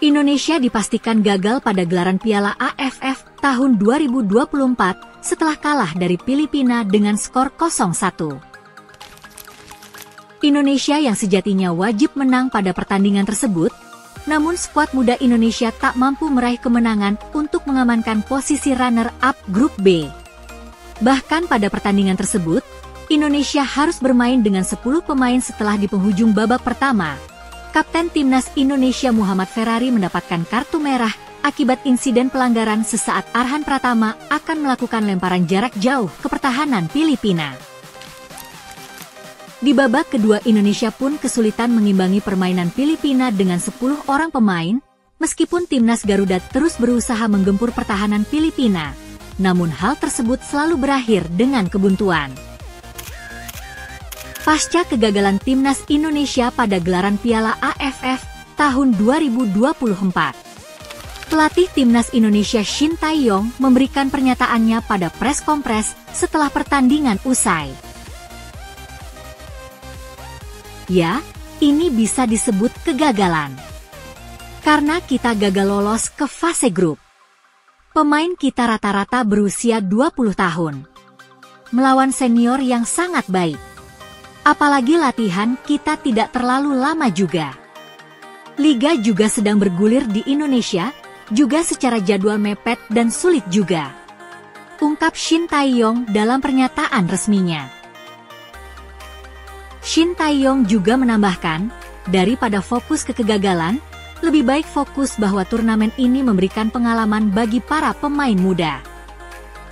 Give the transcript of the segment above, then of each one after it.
Indonesia dipastikan gagal pada gelaran Piala AFF tahun 2024 setelah kalah dari Filipina dengan skor 0-1. Indonesia yang sejatinya wajib menang pada pertandingan tersebut, namun skuad muda Indonesia tak mampu meraih kemenangan untuk mengamankan posisi runner-up Grup B. Bahkan pada pertandingan tersebut, Indonesia harus bermain dengan 10 pemain setelah di penghujung babak pertama. Kapten Timnas Indonesia Muhammad Ferrari mendapatkan kartu merah akibat insiden pelanggaran sesaat Arhan Pratama akan melakukan lemparan jarak jauh ke pertahanan Filipina. Di babak kedua Indonesia pun kesulitan mengimbangi permainan Filipina dengan 10 orang pemain, meskipun Timnas Garuda terus berusaha menggempur pertahanan Filipina. Namun hal tersebut selalu berakhir dengan kebuntuan. Pasca kegagalan Timnas Indonesia pada gelaran Piala AFF tahun 2024. Pelatih Timnas Indonesia Shin Tae-yong memberikan pernyataannya pada press conference setelah pertandingan usai. Ya, ini bisa disebut kegagalan. Karena kita gagal lolos ke fase grup. Pemain kita rata-rata berusia 20 tahun. Melawan senior yang sangat baik. Apalagi latihan kita tidak terlalu lama juga. Liga juga sedang bergulir di Indonesia, juga secara jadwal mepet dan sulit juga. Ungkap Shin Tae-yong dalam pernyataan resminya. Shin Tae-yong juga menambahkan, daripada fokus ke kegagalan, lebih baik fokus bahwa turnamen ini memberikan pengalaman bagi para pemain muda.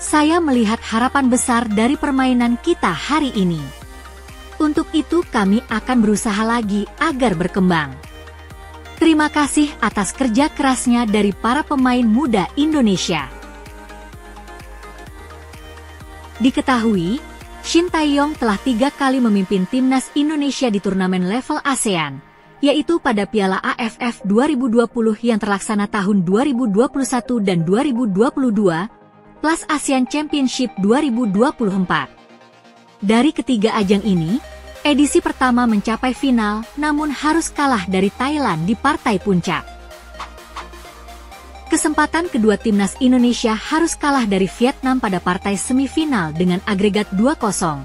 Saya melihat harapan besar dari permainan kita hari ini. Untuk itu kami akan berusaha lagi agar berkembang. Terima kasih atas kerja kerasnya dari para pemain muda Indonesia. Diketahui, Shin Tae-yong telah 3 kali memimpin Timnas Indonesia di turnamen level ASEAN, yaitu pada Piala AFF 2020 yang terlaksana tahun 2021 dan 2022, plus ASEAN Championship 2024. Dari ketiga ajang ini, edisi pertama mencapai final namun harus kalah dari Thailand di partai puncak. Kesempatan kedua Timnas Indonesia harus kalah dari Vietnam pada partai semifinal dengan agregat 2-0.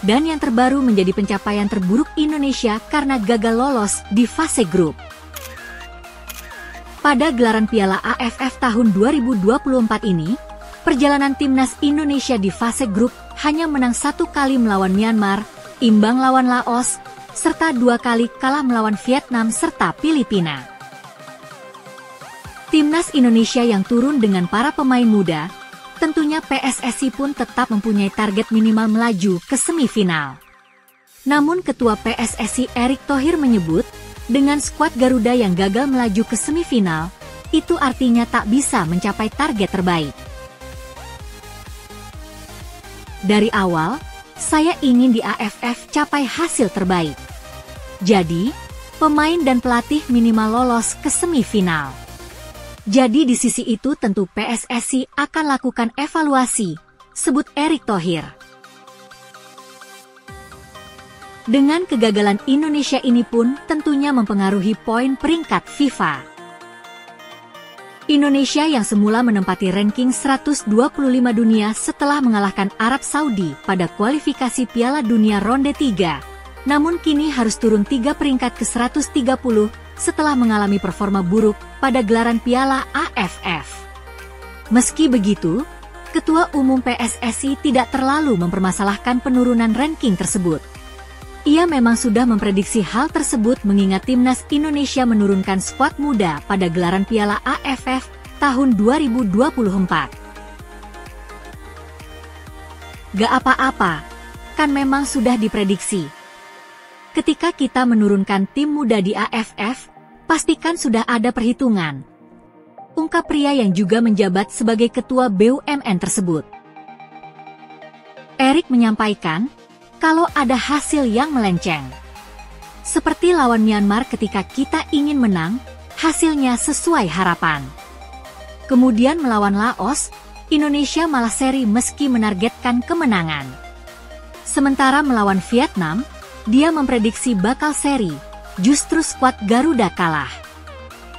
Dan yang terbaru menjadi pencapaian terburuk Indonesia karena gagal lolos di fase grup. Pada gelaran Piala AFF tahun 2024 ini, perjalanan Timnas Indonesia di fase grup hanya menang 1 kali melawan Myanmar, imbang lawan Laos, serta 2 kali kalah melawan Vietnam serta Filipina. Timnas Indonesia yang turun dengan para pemain muda, tentunya PSSI pun tetap mempunyai target minimal melaju ke semifinal. Namun Ketua PSSI Erick Thohir menyebut, dengan skuad Garuda yang gagal melaju ke semifinal, itu artinya tak bisa mencapai target terbaik. Dari awal, saya ingin di AFF capai hasil terbaik. Jadi, pemain dan pelatih minimal lolos ke semifinal. Jadi di sisi itu tentu PSSI akan lakukan evaluasi, sebut Erick Thohir. Dengan kegagalan Indonesia ini pun tentunya mempengaruhi poin peringkat FIFA. Indonesia yang semula menempati ranking 125 dunia setelah mengalahkan Arab Saudi pada kualifikasi Piala Dunia ronde 3, namun kini harus turun 3 peringkat ke 130 setelah mengalami performa buruk pada gelaran Piala AFF. Meski begitu, Ketua Umum PSSI tidak terlalu mempermasalahkan penurunan ranking tersebut. Ia memang sudah memprediksi hal tersebut mengingat Timnas Indonesia menurunkan skuad muda pada gelaran Piala AFF tahun 2024. Gak apa-apa, kan memang sudah diprediksi. Ketika kita menurunkan tim muda di AFF, pastikan sudah ada perhitungan. Ungkap pria yang juga menjabat sebagai Ketua BUMN tersebut. Erick menyampaikan, kalau ada hasil yang melenceng. Seperti lawan Myanmar ketika kita ingin menang, hasilnya sesuai harapan. Kemudian melawan Laos, Indonesia malah seri meski menargetkan kemenangan. Sementara melawan Vietnam, dia memprediksi bakal seri, justru skuad Garuda kalah.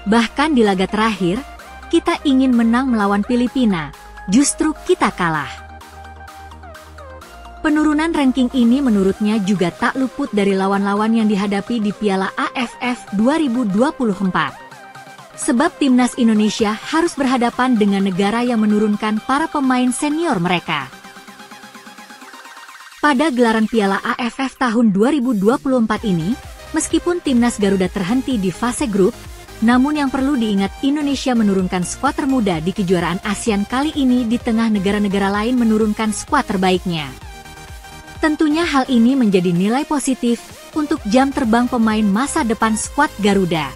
Bahkan di laga terakhir, kita ingin menang melawan Filipina, justru kita kalah. Penurunan ranking ini menurutnya juga tak luput dari lawan-lawan yang dihadapi di Piala AFF 2024. Sebab timnas Indonesia harus berhadapan dengan negara yang menurunkan para pemain senior mereka. Pada gelaran Piala AFF tahun 2024 ini, meskipun timnas Garuda terhenti di fase grup, namun yang perlu diingat, Indonesia menurunkan skuad termuda di kejuaraan ASEAN kali ini di tengah negara-negara lain menurunkan skuad terbaiknya. Tentunya hal ini menjadi nilai positif untuk jam terbang pemain masa depan skuad Garuda.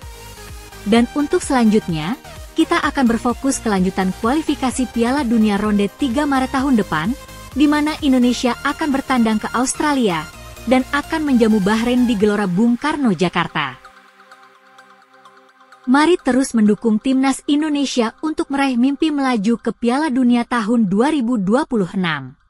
Dan untuk selanjutnya, kita akan berfokus ke lanjutan kualifikasi Piala Dunia Ronde 3 Maret tahun depan, di mana Indonesia akan bertandang ke Australia dan akan menjamu Bahrain di Gelora Bung Karno, Jakarta. Mari terus mendukung timnas Indonesia untuk meraih mimpi melaju ke Piala Dunia tahun 2026.